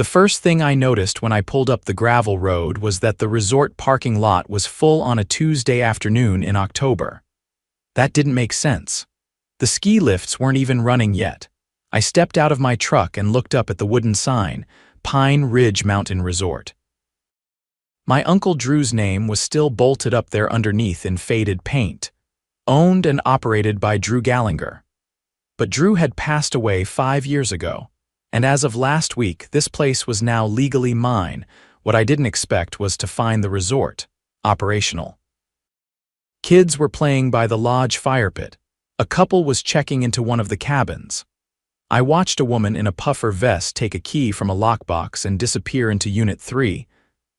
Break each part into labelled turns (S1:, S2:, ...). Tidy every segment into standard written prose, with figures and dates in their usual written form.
S1: The first thing I noticed when I pulled up the gravel road was that the resort parking lot was full on a Tuesday afternoon in October. That didn't make sense. The ski lifts weren't even running yet. I stepped out of my truck and looked up at the wooden sign, Pine Ridge Mountain Resort. My Uncle Drew's name was still bolted up there underneath in faded paint. Owned and operated by Drew Gallagher. But Drew had passed away 5 years ago, and as of last week, this place was now legally mine. What I didn't expect was to find the resort operational. Kids were playing by the lodge fire pit. A couple was checking into one of the cabins. I watched a woman in a puffer vest take a key from a lockbox and disappear into Unit 3.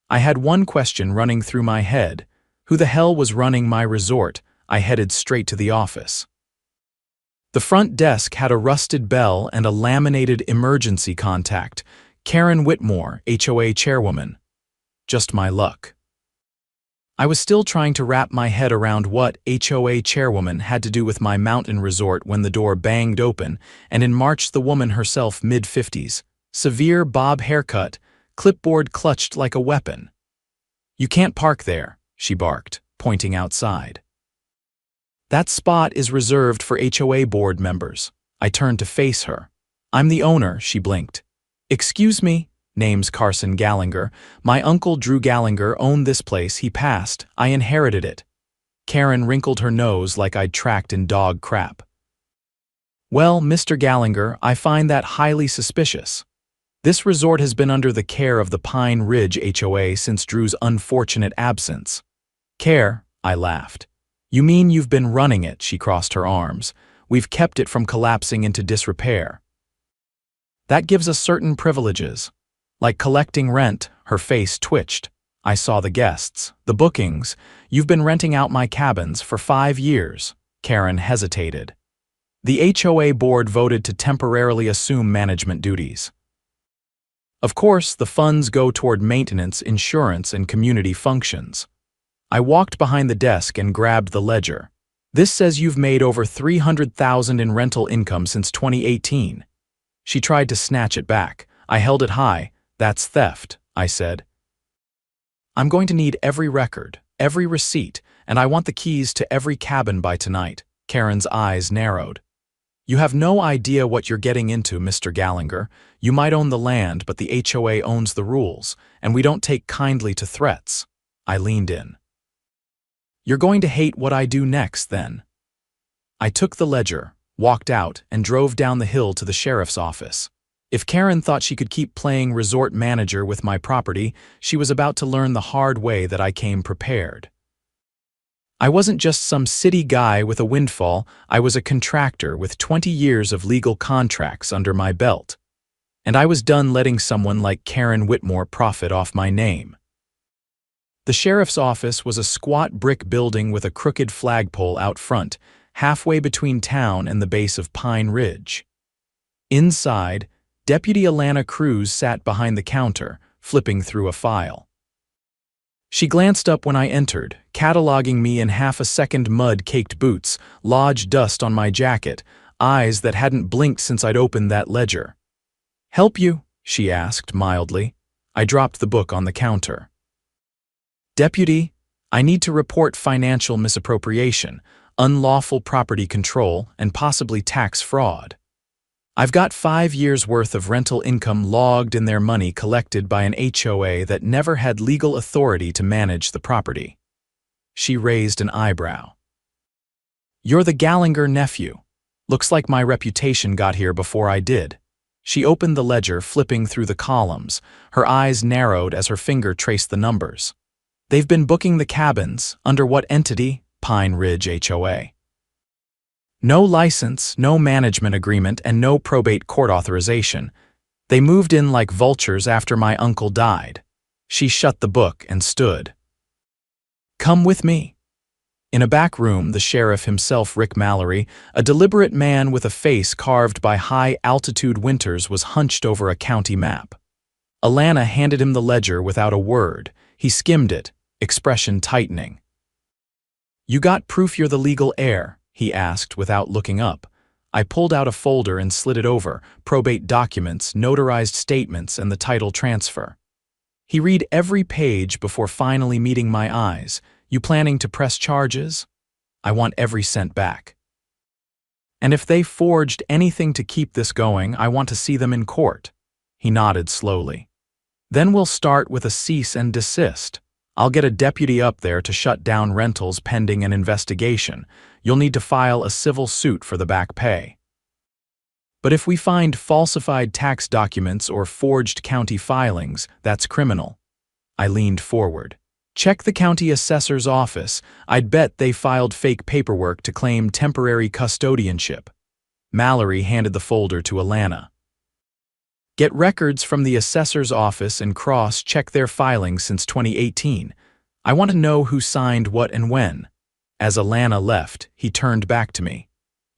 S1: I had one question running through my head. Who the hell was running my resort? I headed straight to the office. The front desk had a rusted bell and a laminated emergency contact. Karen Whitmore, HOA chairwoman. Just my luck. I was still trying to wrap my head around what HOA chairwoman had to do with my mountain resort when the door banged open, and in marched the woman herself, mid-50s, severe bob haircut, clipboard clutched like a weapon. "You can't park there," she barked, pointing outside. "That spot is reserved for HOA board members." I turned to face her. "I'm the owner," she blinked. "Excuse me?" "Name's Carson Gallagher. My uncle Drew Gallagher owned this place. He passed. I inherited it." Karen wrinkled her nose like I'd tracked in dog crap. "Well, Mr. Gallagher, I find that highly suspicious. This resort has been under the care of the Pine Ridge HOA since Drew's unfortunate absence." "Care?" I laughed. "You mean you've been running it?" She crossed her arms. "We've kept it from collapsing into disrepair. That gives us certain privileges. Like collecting rent." Her face twitched. "I saw the guests, the bookings. You've been renting out my cabins for 5 years." Karen hesitated. "The HOA board voted to temporarily assume management duties. Of course, the funds go toward maintenance, insurance, and community functions." I walked behind the desk and grabbed the ledger. "This says you've made over $300,000 in rental income since 2018. She tried to snatch it back. I held it high. "That's theft," I said. "I'm going to need every record, every receipt, and I want the keys to every cabin by tonight." Karen's eyes narrowed. "You have no idea what you're getting into, Mr. Gallagher. You might own the land, but the HOA owns the rules, and we don't take kindly to threats." I leaned in. "You're going to hate what I do next, then." I took the ledger, walked out, and drove down the hill to the sheriff's office. If Karen thought she could keep playing resort manager with my property, she was about to learn the hard way that I came prepared. I wasn't just some city guy with a windfall. I was a contractor with 20 years of legal contracts under my belt. And I was done letting someone like Karen Whitmore profit off my name. The sheriff's office was a squat brick building with a crooked flagpole out front, halfway between town and the base of Pine Ridge. Inside, Deputy Alana Cruz sat behind the counter, flipping through a file. She glanced up when I entered, cataloging me in half a second. Mud-caked boots, lodge dust on my jacket, eyes that hadn't blinked since I'd opened that ledger. "Help you?" she asked mildly. I dropped the book on the counter. "Deputy, I need to report financial misappropriation, unlawful property control, and possibly tax fraud. I've got 5 years' worth of rental income logged in their money collected by an HOA that never had legal authority to manage the property." She raised an eyebrow. "You're the Gallagher nephew. Looks like my reputation got here before I did." She opened the ledger, flipping through the columns. Her eyes narrowed as her finger traced the numbers. "They've been booking the cabins. Under what entity?" "Pine Ridge HOA. No license, no management agreement, and no probate court authorization. They moved in like vultures after my uncle died." She shut the book and stood. "Come with me." In a back room, the sheriff himself, Rick Mallory, a deliberate man with a face carved by high-altitude winters, was hunched over a county map. Alana handed him the ledger without a word. He skimmed it, expression tightening. "You got proof you're the legal heir?" he asked without looking up. I pulled out a folder and slid it over, probate documents, notarized statements, and the title transfer. He read every page before finally meeting my eyes. You planning to press charges? I want every cent back. And if they forged anything to keep this going, I want to see them in court. He nodded slowly. Then we'll start with a cease and desist. I'll get a deputy up there to shut down rentals pending an investigation. You'll need to file a civil suit for the back pay. But if we find falsified tax documents or forged county filings, that's criminal. I leaned forward. Check the county assessor's office. I'd bet they filed fake paperwork to claim temporary custodianship. Mallory handed the folder to Alana. Get records from the assessor's office and cross-check their filings since 2018. I want to know who signed what and when. As Alana left, he turned back to me.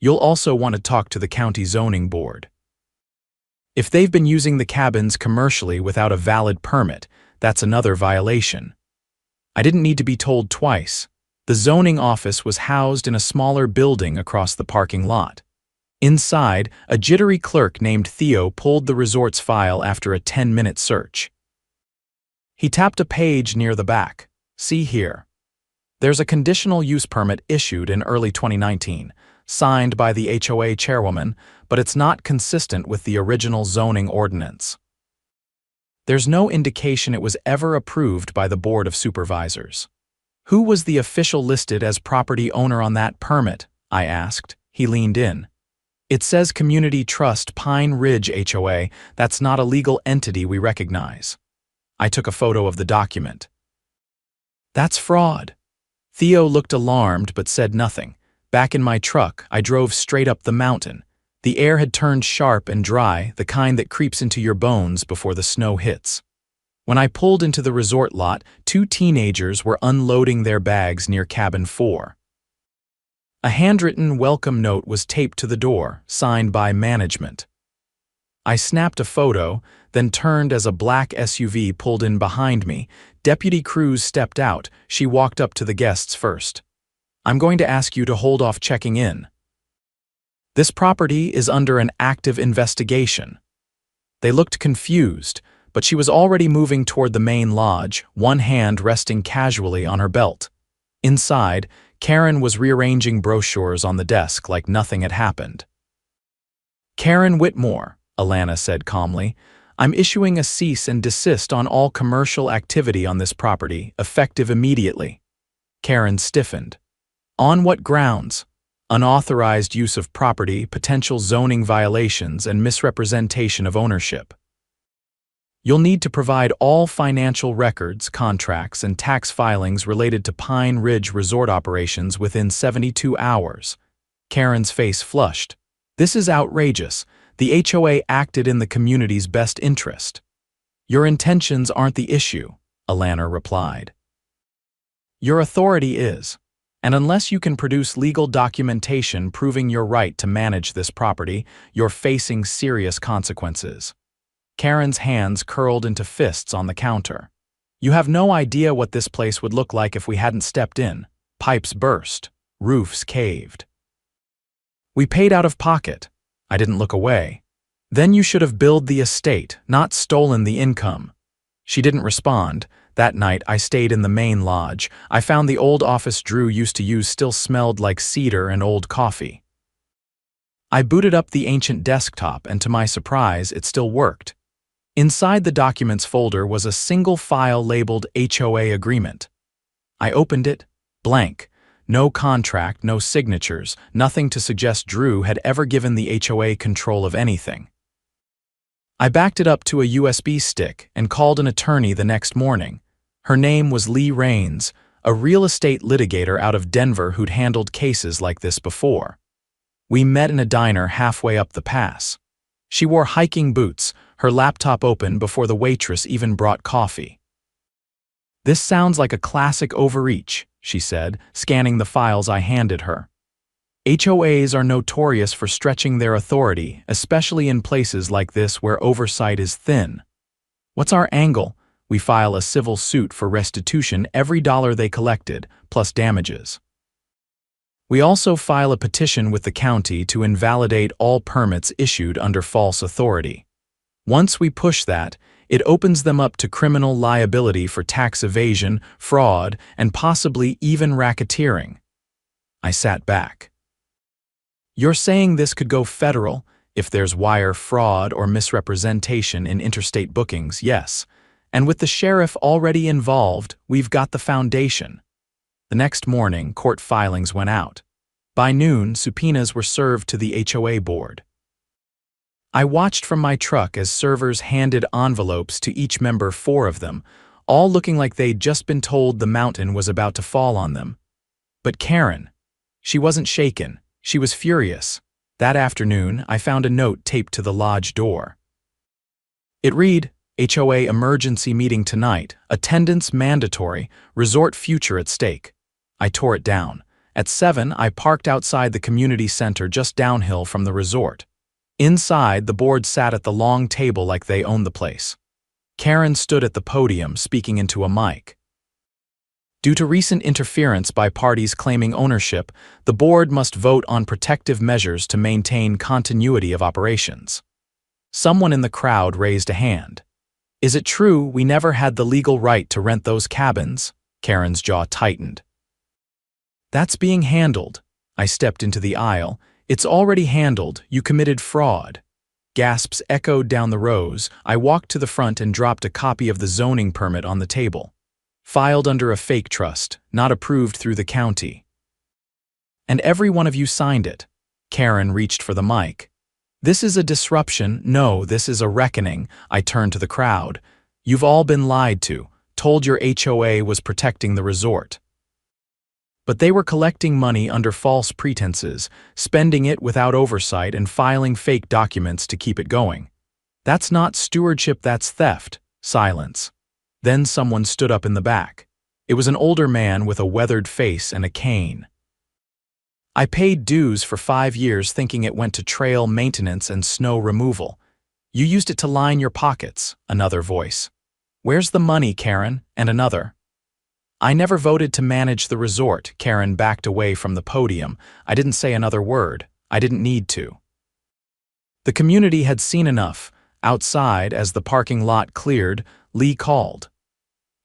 S1: You'll also want to talk to the county zoning board. If they've been using the cabins commercially without a valid permit, that's another violation. I didn't need to be told twice. The zoning office was housed in a smaller building across the parking lot. Inside, a jittery clerk named Theo pulled the resort's file after a 10-minute search. He tapped a page near the back. See here. There's a conditional use permit issued in early 2019, signed by the HOA chairwoman, but it's not consistent with the original zoning ordinance. There's no indication it was ever approved by the Board of Supervisors. Who was the official listed as property owner on that permit? I asked. He leaned in. It says Community Trust Pine Ridge HOA. That's not a legal entity we recognize. I took a photo of the document. That's fraud. Theo looked alarmed but said nothing. Back in my truck, I drove straight up the mountain. The air had turned sharp and dry, the kind that creeps into your bones before the snow hits. When I pulled into the resort lot, 2 teenagers were unloading their bags near cabin 4. A handwritten welcome note was taped to the door, signed by management. I snapped a photo, then turned as a black SUV pulled in behind me. Deputy Cruz stepped out. She walked up to the guests first. I'm going to ask you to hold off checking in. This property is under an active investigation. They looked confused, but she was already moving toward the main lodge, one hand resting casually on her belt. Inside, Karen was rearranging brochures on the desk like nothing had happened. Karen Whitmore, Alana said calmly, I'm issuing a cease and desist on all commercial activity on this property, effective immediately. Karen stiffened. On what grounds? Unauthorized use of property, potential zoning violations, and misrepresentation of ownership. You'll need to provide all financial records, contracts, and tax filings related to Pine Ridge Resort operations within 72 hours. Karen's face flushed. This is outrageous. The HOA acted in the community's best interest. Your intentions aren't the issue, Alana replied. Your authority is. And unless you can produce legal documentation proving your right to manage this property, you're facing serious consequences. Karen's hands curled into fists on the counter. You have no idea what this place would look like if we hadn't stepped in. Pipes burst. Roofs caved. We paid out of pocket. I didn't look away. Then you should have billed the estate, not stolen the income. She didn't respond. That night, I stayed in the main lodge. I found the old office Drew used to use still smelled like cedar and old coffee. I booted up the ancient desktop, and to my surprise, it still worked. Inside the documents folder was a single file labeled HOA agreement. I opened it, blank. No contract, no signatures, nothing to suggest Drew had ever given the HOA control of anything. I backed it up to a USB stick and called an attorney the next morning. Her name was Lee Raines, a real estate litigator out of Denver who'd handled cases like this before. We met in a diner halfway up the pass. She wore hiking boots, her laptop open before the waitress even brought coffee. This sounds like a classic overreach, she said, scanning the files I handed her. HOAs are notorious for stretching their authority, especially in places like this where oversight is thin. What's our angle? We file a civil suit for restitution every dollar they collected, plus damages. We also file a petition with the county to invalidate all permits issued under false authority. Once we push that, it opens them up to criminal liability for tax evasion, fraud, and possibly even racketeering. I sat back. You're saying this could go federal if there's wire fraud or misrepresentation in interstate bookings, yes. And with the sheriff already involved, we've got the foundation. The next morning, court filings went out. By noon, subpoenas were served to the HOA board. I watched from my truck as servers handed envelopes to each member, 4 of them, all looking like they'd just been told the mountain was about to fall on them. But Karen, she wasn't shaken, she was furious. That afternoon, I found a note taped to the lodge door. It read, HOA emergency meeting tonight, attendance mandatory, resort future at stake. I tore it down. At 7, I parked outside the community center just downhill from the resort. Inside, the board sat at the long table like they owned the place. Karen stood at the podium speaking into a mic. Due to recent interference by parties claiming ownership, the board must vote on protective measures to maintain continuity of operations. Someone in the crowd raised a hand. Is it true we never had the legal right to rent those cabins? Karen's jaw tightened. That's being handled. I stepped into the aisle. It's already handled. You committed fraud. Gasps echoed down the rows. I walked to the front and dropped a copy of the zoning permit on the table. Filed under a fake trust, not approved through the county. And every one of you signed it. Karen reached for the mic. This is a disruption. No, this is a reckoning. I turned to the crowd. You've all been lied to, told your HOA was protecting the resort. But they were collecting money under false pretenses, spending it without oversight and filing fake documents to keep it going. That's not stewardship, that's theft. Silence. Then someone stood up in the back. It was an older man with a weathered face and a cane. I paid dues for 5 years thinking it went to trail maintenance and snow removal. You used it to line your pockets, another voice. Where's the money, Karen? And another. I never voted to manage the resort. Karen backed away from the podium. I didn't say another word. I didn't need to. The community had seen enough. Outside, as the parking lot cleared, Lee called.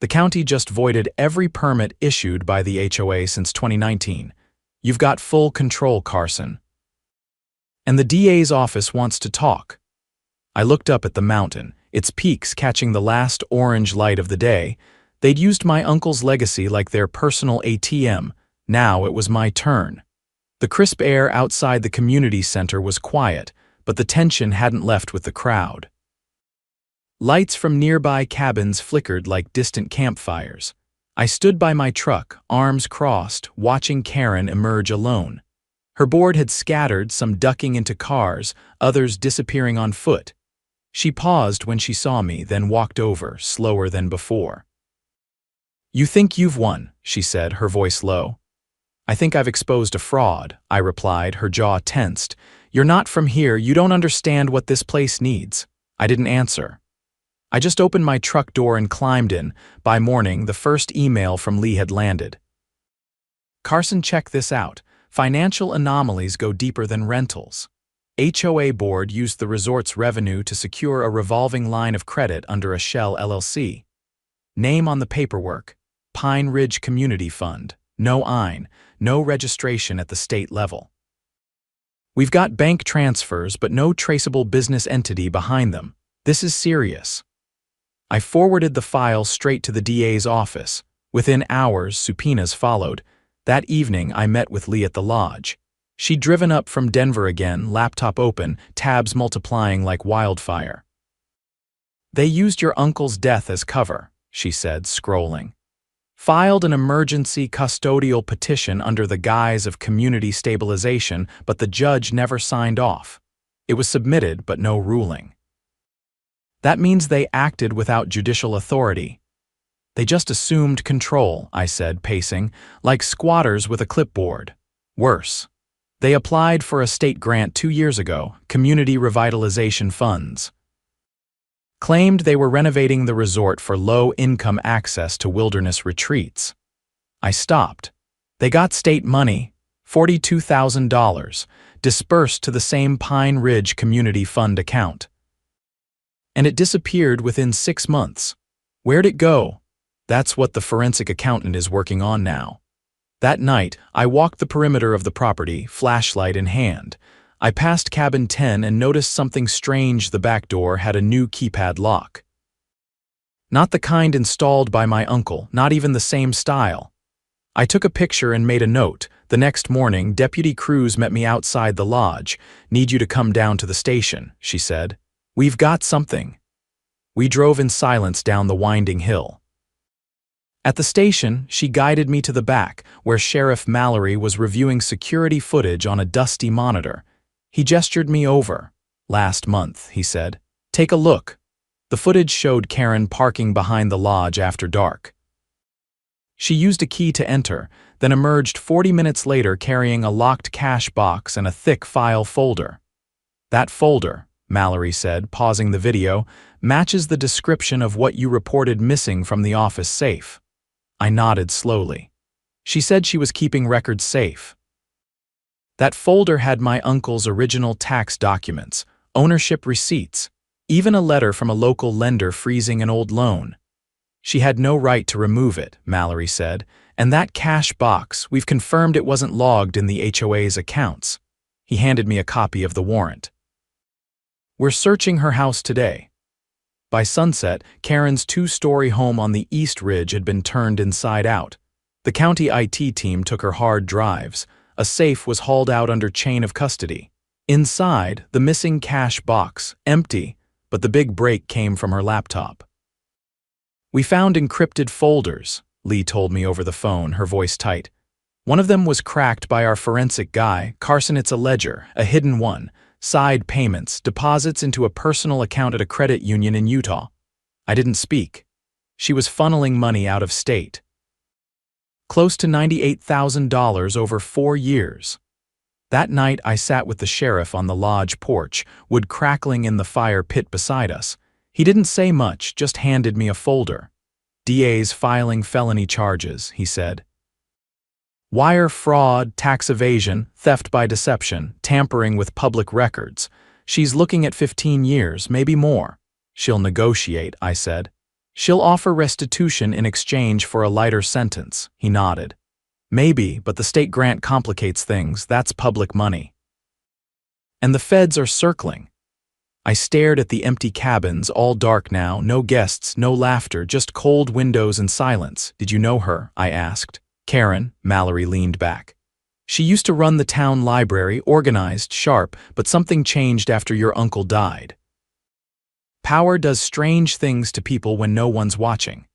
S1: The county just voided every permit issued by the HOA since 2019. You've got full control, Carson. And the DA's office wants to talk. I looked up at the mountain, its peaks catching the last orange light of the day. They'd used my uncle's legacy like their personal ATM. Now it was my turn. The crisp air outside the community center was quiet, but the tension hadn't left with the crowd. Lights from nearby cabins flickered like distant campfires. I stood by my truck, arms crossed, watching Karen emerge alone. Her board had scattered, some ducking into cars, others disappearing on foot. She paused when she saw me, then walked over, slower than before. You think you've won, she said, her voice low. I think I've exposed a fraud, I replied, her jaw tensed. You're not from here, you don't understand what this place needs. I didn't answer. I just opened my truck door and climbed in. By morning, the first email from Lee had landed. Carson, check this out. Financial anomalies go deeper than rentals. HOA board used the resort's revenue to secure a revolving line of credit under a shell LLC. Name on the paperwork, Pine Ridge Community Fund. No IN, no registration at the state level. We've got bank transfers but no traceable business entity behind them. This is serious. I forwarded the file straight to the DA's office. Within hours, subpoenas followed. That evening, I met with Lee at the lodge. She'd driven up from Denver again, laptop open, tabs multiplying like wildfire. They used your uncle's death as cover, she said, scrolling. Filed an emergency custodial petition under the guise of community stabilization, but the judge never signed off. It was submitted, but no ruling. That means they acted without judicial authority. They just assumed control, I said, pacing, like squatters with a clipboard. Worse. They applied for a state grant 2 years ago, community revitalization funds. Claimed they were renovating the resort for low-income access to wilderness retreats. I stopped. They got state money, $42,000, dispersed to the same Pine Ridge Community Fund account. And it disappeared within 6 months. Where'd it go? That's what the forensic accountant is working on now. That night, I walked the perimeter of the property, flashlight in hand. I passed cabin 10 and noticed something strange. The back door had a new keypad lock. Not the kind installed by my uncle, not even the same style. I took a picture and made a note. The next morning, Deputy Cruz met me outside the lodge. "Need you to come down to the station," she said. "We've got something." We drove in silence down the winding hill. At the station, she guided me to the back, where Sheriff Mallory was reviewing security footage on a dusty monitor. He gestured me over. "Last month," he said. "Take a look." The footage showed Karen parking behind the lodge after dark. She used a key to enter, then emerged 40 minutes later carrying a locked cash box and a thick file folder. "That folder," Mallory said, pausing the video, "matches the description of what you reported missing from the office safe." I nodded slowly. She said she was keeping records safe. That folder had my uncle's original tax documents, ownership receipts, even a letter from a local lender freezing an old loan. She had no right to remove it, Mallory said, and that cash box, we've confirmed it wasn't logged in the HOA's accounts. He handed me a copy of the warrant. "We're searching her house today." By sunset, Karen's 2-story home on the East Ridge had been turned inside out. The county IT team took her hard drives. A safe was hauled out under chain of custody. Inside, the missing cash box, empty, but the big break came from her laptop. "We found encrypted folders," Lee told me over the phone, her voice tight. "One of them was cracked by our forensic guy, Carson. It's a ledger, a hidden one. Side payments, deposits into a personal account at a credit union in Utah." I didn't speak. She was funneling money out of state. Close to $98,000 over 4 years. That night I sat with the sheriff on the lodge porch, wood crackling in the fire pit beside us. He didn't say much, just handed me a folder. "DA's filing felony charges," he said. "Wire fraud, tax evasion, theft by deception, tampering with public records. She's looking at 15 years, maybe more." "She'll negotiate," I said. "She'll offer restitution in exchange for a lighter sentence," he nodded. "Maybe, but the state grant complicates things. That's public money. And the feds are circling." I stared at the empty cabins, all dark now, no guests, no laughter, just cold windows and silence. "Did you know her?" I asked. "Karen," Mallory leaned back. "She used to run the town library, organized, sharp, but something changed after your uncle died. Power does strange things to people when no one's watching."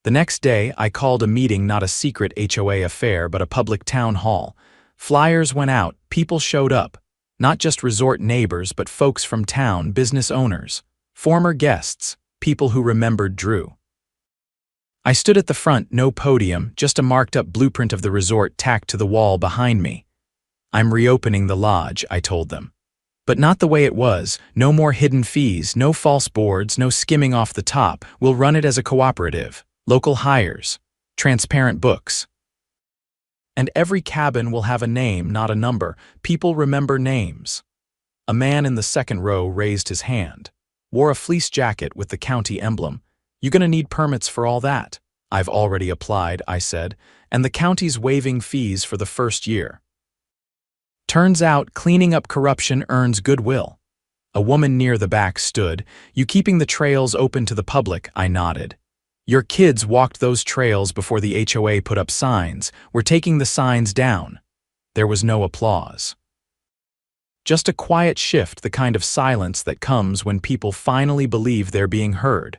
S1: The next day, I called a meeting, not a secret HOA affair, but a public town hall. Flyers went out, people showed up. Not just resort neighbors, but folks from town, business owners, former guests, people who remembered Drew. I stood at the front, no podium, just a marked-up blueprint of the resort tacked to the wall behind me. "I'm reopening the lodge," I told them. "But not the way it was. No more hidden fees, no false boards, no skimming off the top. We'll run it as a cooperative. Local hires. Transparent books. And every cabin will have a name, not a number. People remember names." A man in the second row raised his hand. Wore a fleece jacket with the county emblem. "You gonna need permits for all that?" "I've already applied," I said, "and the county's waiving fees for the first year." Turns out cleaning up corruption earns goodwill. A woman near the back stood. "You keeping the trails open to the public?" I nodded. "Your kids walked those trails before the HOA put up signs. We're taking the signs down." There was no applause. Just a quiet shift, the kind of silence that comes when people finally believe they're being heard.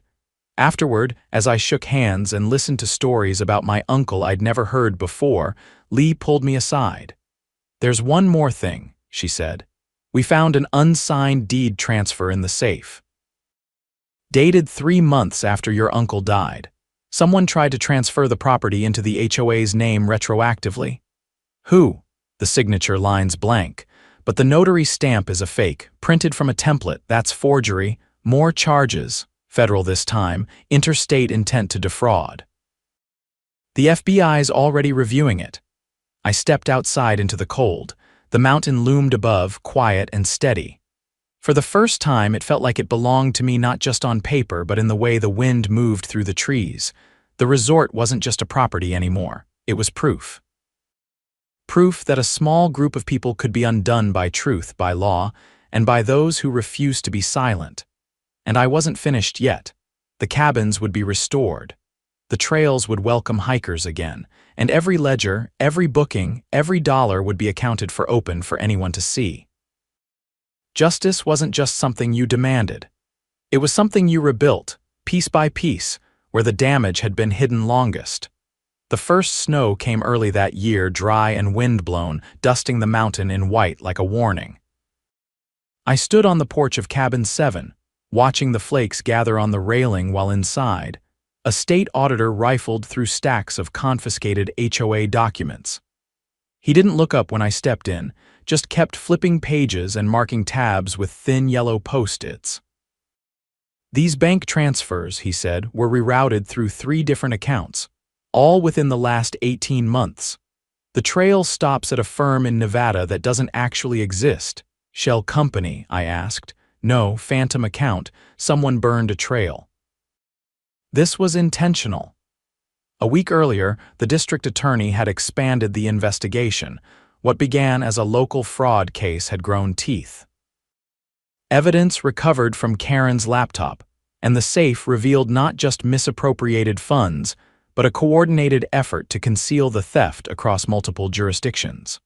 S1: Afterward, as I shook hands and listened to stories about my uncle I'd never heard before, Lee pulled me aside. "There's one more thing," she said. "We found an unsigned deed transfer in the safe. Dated 3 months after your uncle died. Someone tried to transfer the property into the HOA's name retroactively." "Who?" The signature line's blank, but the notary stamp is a fake, printed from a template. That's forgery. More charges. Federal this time. Interstate intent to defraud. The FBI's already reviewing it. I stepped outside into the cold. The mountain loomed above, quiet and steady. For the first time, it felt like it belonged to me not just on paper, but in the way the wind moved through the trees. The resort wasn't just a property anymore. It was proof. Proof that a small group of people could be undone by truth, by law, and by those who refused to be silent. And I wasn't finished yet. The cabins would be restored. The trails would welcome hikers again, and every ledger, every booking, every dollar would be accounted for, open for anyone to see. Justice wasn't just something you demanded. It was something you rebuilt, piece by piece, where the damage had been hidden longest. The first snow came early that year, dry and wind-blown, dusting the mountain in white like a warning. I stood on the porch of Cabin 7, watching the flakes gather on the railing while inside, a state auditor rifled through stacks of confiscated HOA documents. He didn't look up when I stepped in, just kept flipping pages and marking tabs with thin yellow post-its. These bank transfers, he said, were rerouted through 3 different accounts, all within the last 18 months. The trail stops at a firm in Nevada that doesn't actually exist. Shell company, I asked. No, phantom account. Someone burned a trail. This was intentional. A week earlier, the district attorney had expanded the investigation. What began as a local fraud case had grown teeth. Evidence recovered from Karen's laptop, and the safe revealed not just misappropriated funds, but a coordinated effort to conceal the theft across multiple jurisdictions.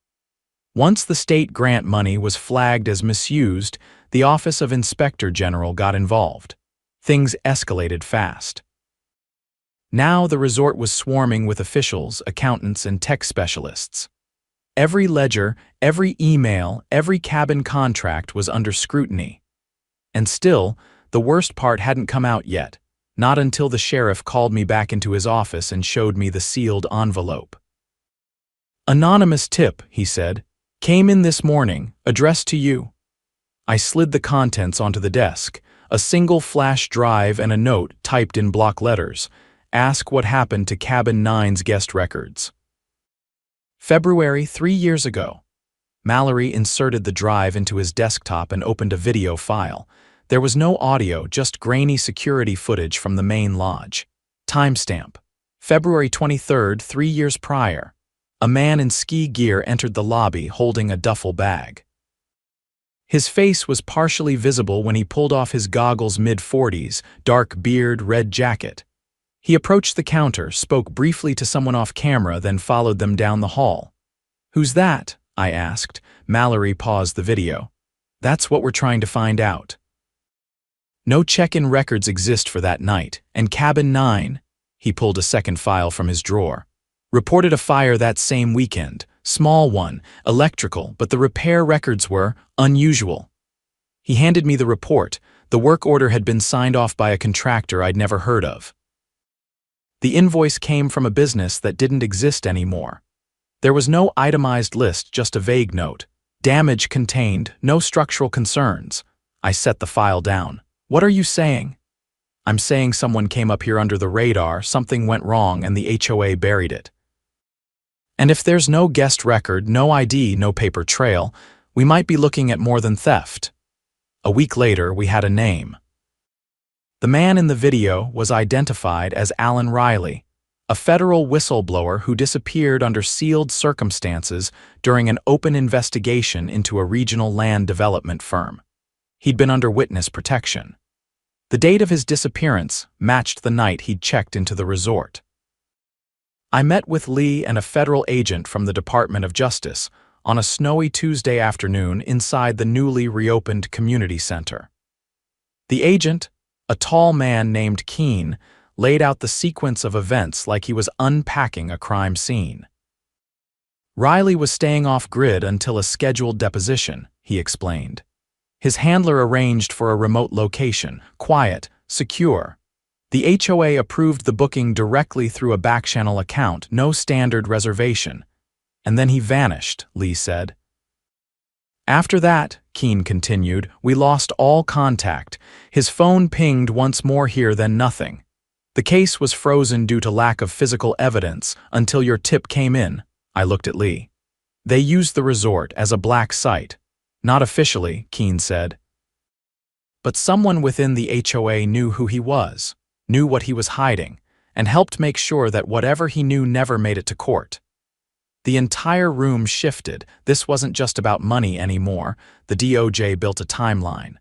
S1: Once the state grant money was flagged as misused, the Office of Inspector General got involved. Things escalated fast. Now the resort was swarming with officials, accountants, and tech specialists. Every ledger, every email, every cabin contract was under scrutiny. And still, the worst part hadn't come out yet, not until the sheriff called me back into his office and showed me the sealed envelope. "Anonymous tip," he said, "came in this morning, addressed to you." I slid the contents onto the desk, a single flash drive and a note typed in block letters. Ask what happened to Cabin 9's guest records. February 3 years ago. Mallory inserted the drive into his desktop and opened a video file. There was no audio, just grainy security footage from the main lodge. Timestamp: February 23rd, 3 years prior. A man in ski gear entered the lobby holding a duffel bag. His face was partially visible when he pulled off his goggles, mid-40s, dark beard, red jacket. He approached the counter, spoke briefly to someone off camera, then followed them down the hall. "Who's that?" I asked. Mallory paused the video. "That's what we're trying to find out." No check-in records exist for that night, and Cabin 9, he pulled a second file from his drawer, reported a fire that same weekend. Small one, electrical, but the repair records were unusual. He handed me the report. The work order had been signed off by a contractor I'd never heard of. The invoice came from a business that didn't exist anymore. There was no itemized list, just a vague note. Damage contained, no structural concerns. I set the file down. "What are you saying?" "I'm saying someone came up here under the radar, something went wrong, and the HOA buried it. And if there's no guest record, no ID, no paper trail, we might be looking at more than theft." A week later, we had a name. The man in the video was identified as Alan Riley, a federal whistleblower who disappeared under sealed circumstances during an open investigation into a regional land development firm. He'd been under witness protection. The date of his disappearance matched the night he'd checked into the resort. I met with Lee and a federal agent from the Department of Justice on a snowy Tuesday afternoon inside the newly reopened community center. The agent, a tall man named Keene, laid out the sequence of events like he was unpacking a crime scene. Riley was staying off-grid until a scheduled deposition, he explained. His handler arranged for a remote location, quiet, secure. The HOA approved the booking directly through a back-channel account, no standard reservation. And then he vanished, Lee said. After that, Keene continued, we lost all contact. His phone pinged once more here, then nothing. The case was frozen due to lack of physical evidence until your tip came in. I looked at Lee. They used the resort as a black site. Not officially, Keene said. But someone within the HOA knew who he was, knew what he was hiding, and helped make sure that whatever he knew never made it to court. The entire room shifted. This wasn't just about money anymore. The DOJ built a timeline.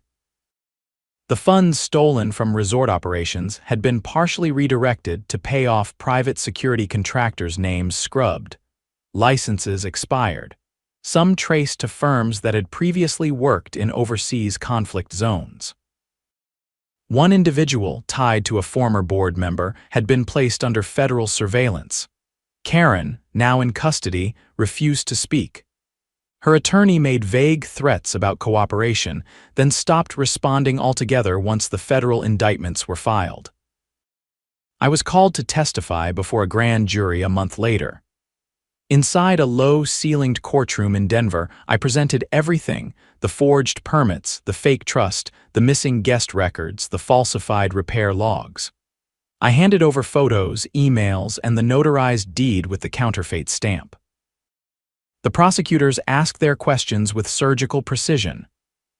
S1: The funds stolen from resort operations had been partially redirected to pay off private security contractors' names scrubbed. Licenses expired. Some traced to firms that had previously worked in overseas conflict zones. One individual, tied to a former board member, had been placed under federal surveillance. Karen, now in custody, refused to speak. Her attorney made vague threats about cooperation, then stopped responding altogether once the federal indictments were filed. I was called to testify before a grand jury a month later. Inside a low-ceilinged courtroom in Denver, I presented everything: the forged permits, the fake trust, the missing guest records, the falsified repair logs. I handed over photos, emails, and the notarized deed with the counterfeit stamp. The prosecutors asked their questions with surgical precision.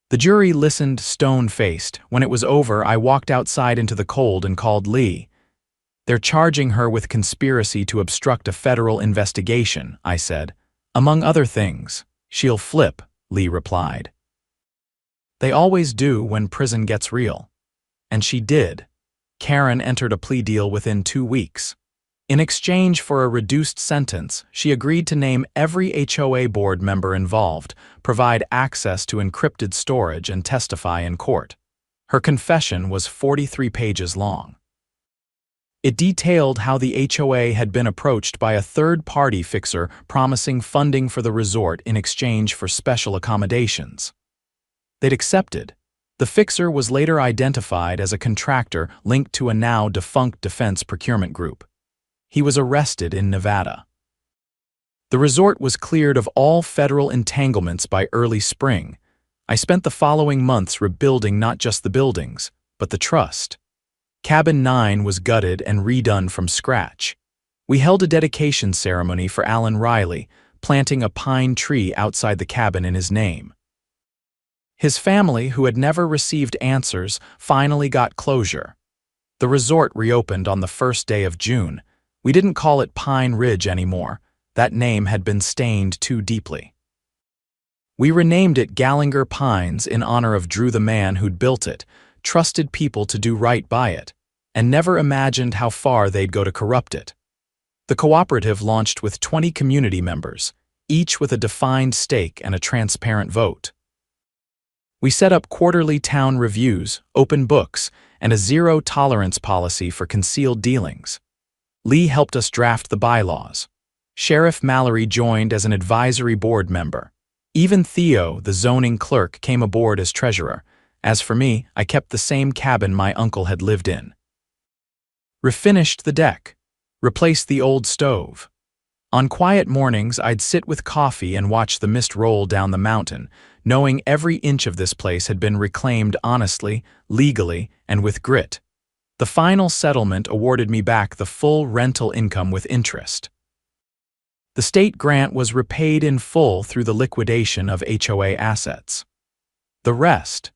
S1: The jury listened stone-faced. When it was over, I walked outside into the cold and called Lee. "They're charging her with conspiracy to obstruct a federal investigation," I said. "Among other things." "She'll flip," Lee replied. "They always do when prison gets real." And she did. Karen entered a plea deal within 2 weeks. In exchange for a reduced sentence, she agreed to name every HOA board member involved, provide access to encrypted storage, and testify in court. Her confession was 43 pages long. It detailed how the HOA had been approached by a third-party fixer promising funding for the resort in exchange for special accommodations. They'd accepted. The fixer was later identified as a contractor linked to a now-defunct defense procurement group. He was arrested in Nevada. The resort was cleared of all federal entanglements by early spring. I spent the following months rebuilding not just the buildings, but the trust. Cabin 9 was gutted and redone from scratch. We held a dedication ceremony for Alan Riley, planting a pine tree outside the cabin in his name. His family, who had never received answers, finally got closure. The resort reopened on the first day of June. We didn't call it Pine Ridge anymore. That name had been stained too deeply. We renamed it Gallinger Pines in honor of Drew, the man who'd built it, trusted people to do right by it, and never imagined how far they'd go to corrupt it. The cooperative launched with 20 community members, each with a defined stake and a transparent vote. We set up quarterly town reviews, open books, and a zero-tolerance policy for concealed dealings. Lee helped us draft the bylaws. Sheriff Mallory joined as an advisory board member. Even Theo, the zoning clerk, came aboard as treasurer. As for me, I kept the same cabin my uncle had lived in. Refinished the deck. Replaced the old stove. On quiet mornings, I'd sit with coffee and watch the mist roll down the mountain, knowing every inch of this place had been reclaimed honestly, legally, and with grit. The final settlement awarded me back the full rental income with interest. The state grant was repaid in full through the liquidation of HOA assets. The rest,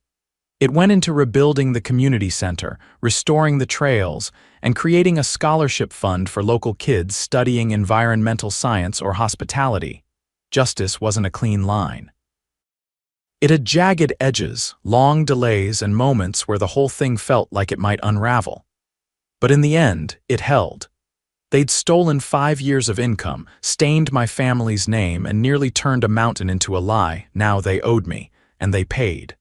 S1: it went into rebuilding the community center, restoring the trails, and creating a scholarship fund for local kids studying environmental science or hospitality. Justice wasn't a clean line. It had jagged edges, long delays, and moments where the whole thing felt like it might unravel. But in the end, it held. They'd stolen 5 years of income, stained my family's name, and nearly turned a mountain into a lie. Now they owed me, and they paid.